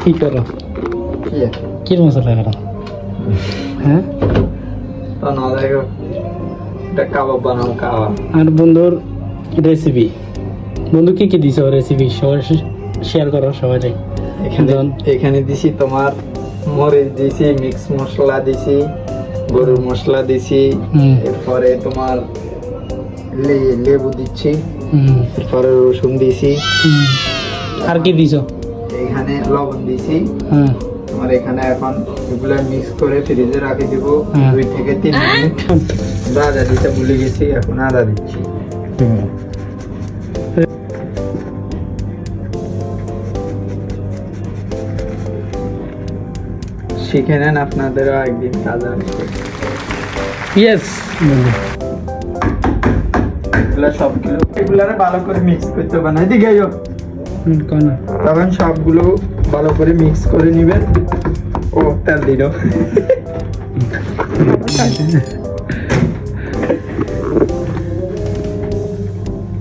কি করো? কি মশলা করো? হ্যাঁ, কাবাব বানাবো। কাবাব আর বন্ধুর রেসিপি, বন্ধু কি কি দিছো রেসিপি সবাই শেয়ার করো সবাই। এখানে দিছি তোমার মরিচ দিছি, মিক্স মশলা দিছি, গরুর মশলা দিছি, এরপরে তোমার লেবু দিচ্ছি, এরপরে রসুন দিছি। আর কি দিছো? এখানে লবণ দিছি। তোমার এখানে এখন এগুলা মিক্স করে ফ্রিজে রাখে দিব 2 থেকে 3 মিনিট। আদা দিতে ভুলে গেছি, এখন আদা দিচ্ছি। শিখে নেন, আপনাদেরও একদিন কাজ আসবে। ইয়েস, এগুলারে ভালো করে মিক্স করতে হবে না। এদিকে আইও। তখন সবগুলো ভালো করে মিক্স করে নিবেন। ও তেল দিল।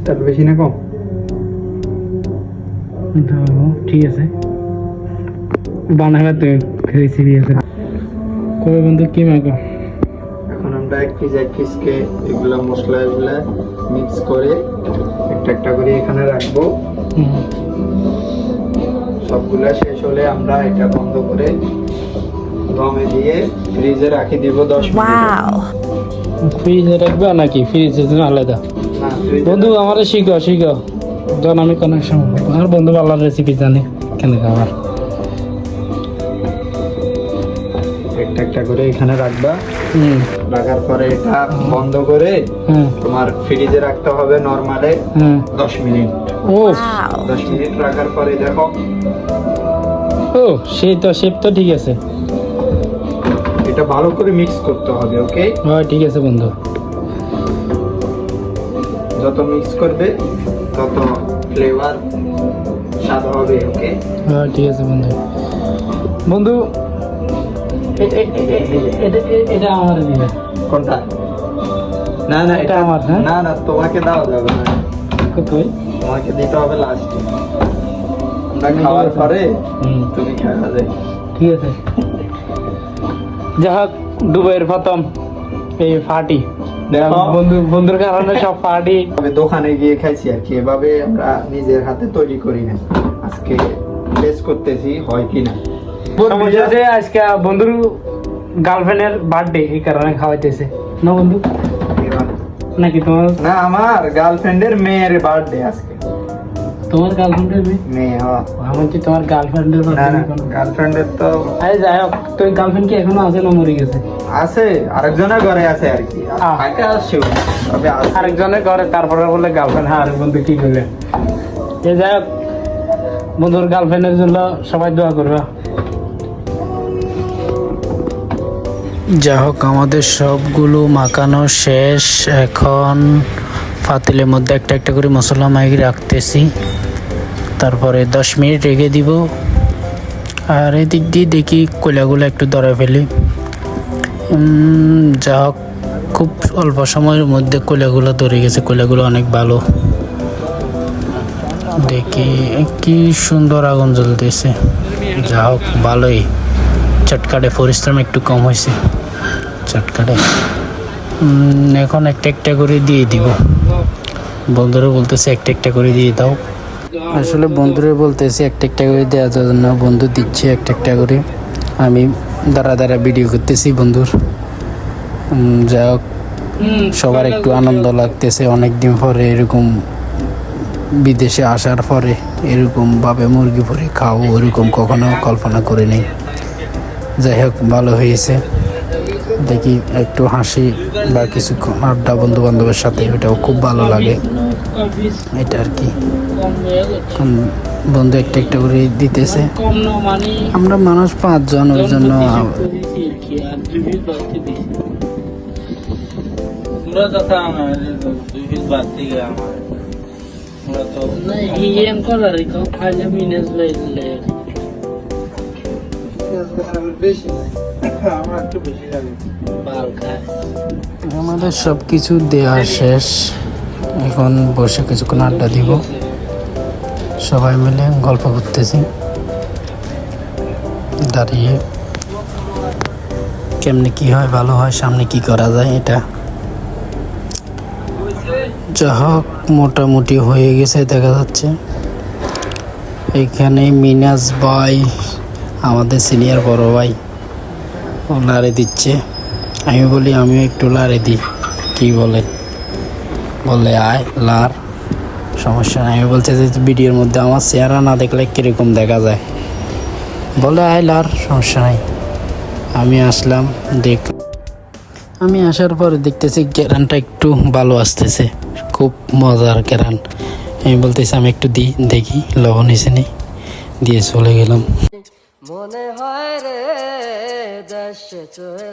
তেল বেশি না কম? ঠিক আছে, বানাবে তুমি রেসিপি আছে। কবে বন্ধু কি মাগো? এখন আমরা এক পিসকে এগুলা মশলা এগুলা মিক্স করে একটা একটা করে এখানে রাখবো। সবগুলা শেষ হলে আমরা এটা বন্ধ করে দমে দিয়ে ফ্রিজে রাখি দিব 10 মিনিট। ফ্রিজে রাখবে নাকি ফ্রিজের জন্য আলাদা? বন্ধু আমার শিখো যখন আমি কোনো সময় আর বন্ধু ভালো রেসিপি জানি কেন খাবার। একটা একটা করে এখানে রাখবা। রাখার পরে এটা বন্ধ করে তোমার ফ্রিজে রাখতে হবে নরমালে 10 মিনিট। ও 10 মিনিট রাখার পরে দেখো। ও সেই তো শেপ তো ঠিক আছে। এটা ভালো করে মিক্স করতে হবে। ওকে, হ্যাঁ ঠিক আছে বন্ধু। যত মিক্স করবে তত ফ্লেভার স্বাদ হবে। ওকে, হ্যাঁ ঠিক আছে বন্ধু। বন্ধু এটা আমার দিবে। কোনটা? না না, এটা আমার। হ্যাঁ না না, তোমাকে দেওয়া যাবে না। কোথায়? তোমাকে দিতে হবে লাস্টে। আমরা খাওয়ার পরে তুমি খাওয়া যায়। ঠিক আছে। যাই হোক, দুবাইয়ের প্রথম এই পার্টি বন্ধুর কারণে সব পার্টি। তবে দোকানে গিয়ে খাইছি আর কি, এভাবে আমরা নিজের হাতে তৈরি করি না। আজকে টেস্ট করতেছি হয় কিনা। আজকে বন্ধুর গার্লফ্রেন্ডের বার্থডে, এই কারণে খাওয়াইতেছে না বন্ধু নাকি তোমার? না, আমার গার্লফ্রেন্ডের মেয়ের বার্থডে আজকে। তোমার গার্লফ্রেন্ডের মেয়ে? হ্যাঁ, আমার কি তোমার গার্লফ্রেন্ডের? গার্লফ্রেন্ডের তো যাই হোক, তোর গার্লফ্রেন্ড কি এখনো আছে না মরে গেছে? আছে, আরেকজনের ঘরে আছে আর কি। আরেকজনের ঘরে, তারপরে বলে গার্লফ্রেন্ড। হ্যাঁ, আরেক বন্ধু কি করবে? যাই হোক, বন্ধুর গার্লফ্রেন্ডের জন্য সবাই দোয়া করবে। যা হোক, আমাদের সবগুলো মাখানো শেষ। এখন পাতিলের মধ্যে একটা একটা করে মশলা মাইকে রাখতেছি, তারপরে 10 মিনিট রেখে দিব। আর এদিক দিয়ে দেখি কয়লাগুলো একটু ধরে ফেলি। যা হোক, খুব অল্প সময়ের মধ্যে কয়লাগুলো ধরে গেছে। কয়লাগুলো অনেক ভালো। দেখি কি সুন্দর আগুন জ্বলতেছে। যা হোক, ভালোই। চটকাটে পরিশ্রম একটু কম হয়েছে চটকাটে। এখন একটা একটা করে দিয়ে দিব। বন্ধুরা বলতেছে একটা একটা করে দিয়ে দাও। আসলে বন্ধুরা বলতেছে একটা একটা করে দেওয়ার জন্য বন্ধু দিচ্ছে একটা একটা করে। আমি দাঁড়া ভিডিও করতেছি বন্ধুর। যা হোক, সবার একটু আনন্দ লাগতেছে। অনেকদিন পরে এরকম বিদেশে আসার পরে এরকমভাবে মুরগি ভরে খাও, ওরকম কখনো কল্পনা করে নেই। যাই হোক, ভালো হয়েছে। দেখি একটু হাসি বা কিছুক্ষণ আড্ডা বন্ধু বান্ধবের সাথে, ওটাও খুব ভালো লাগে। এটা আর কি, বন্ধু একটা একটা করে দিতেছে। আমরা মানুষ 5 জন, ওই জন্য তোরা তো খাও না 2 পিস বাদ থেকে আমার ওরা তো ইএম করার রেখো খাইলে মিনাস লাইলে বেশি আমার একটু বেশি লাগে বাল খায়। আমাদের সব কিছু দেওয়া শেষ, এখন বসে কিছুক্ষণ আড্ডা দিব, সবাই মিলে গল্প করতেছি দাঁড়িয়ে, কেমনে কি হয় ভালো হয়, সামনে কি করা যায়। এটা যা হোক মোটামুটি হয়ে গেছে দেখা যাচ্ছে। এখানে মিনাজ ভাই আমাদের সিনিয়র বড় ভাই ও লারে দিচ্ছে, আমি বলি আমিও একটু লারে দিই, কি বলেন? বলে আয় লার, সমস্যা নাই। আমি বলছি যে ভিডিওর মধ্যে আমার চেহারা না দেখলে কীরকম দেখা যায়, বলে আয় লার, সমস্যা নাই। আমি আসলাম, আমি আসার পরে দেখতেছি কেরানটা একটু ভালো আসতেছে, খুব মজার কেরান। আমি বলতেছি আমি একটু দেখি লবণ এসে নি, দিয়ে চলে গেলাম। মনে হয় রে দেশে চলে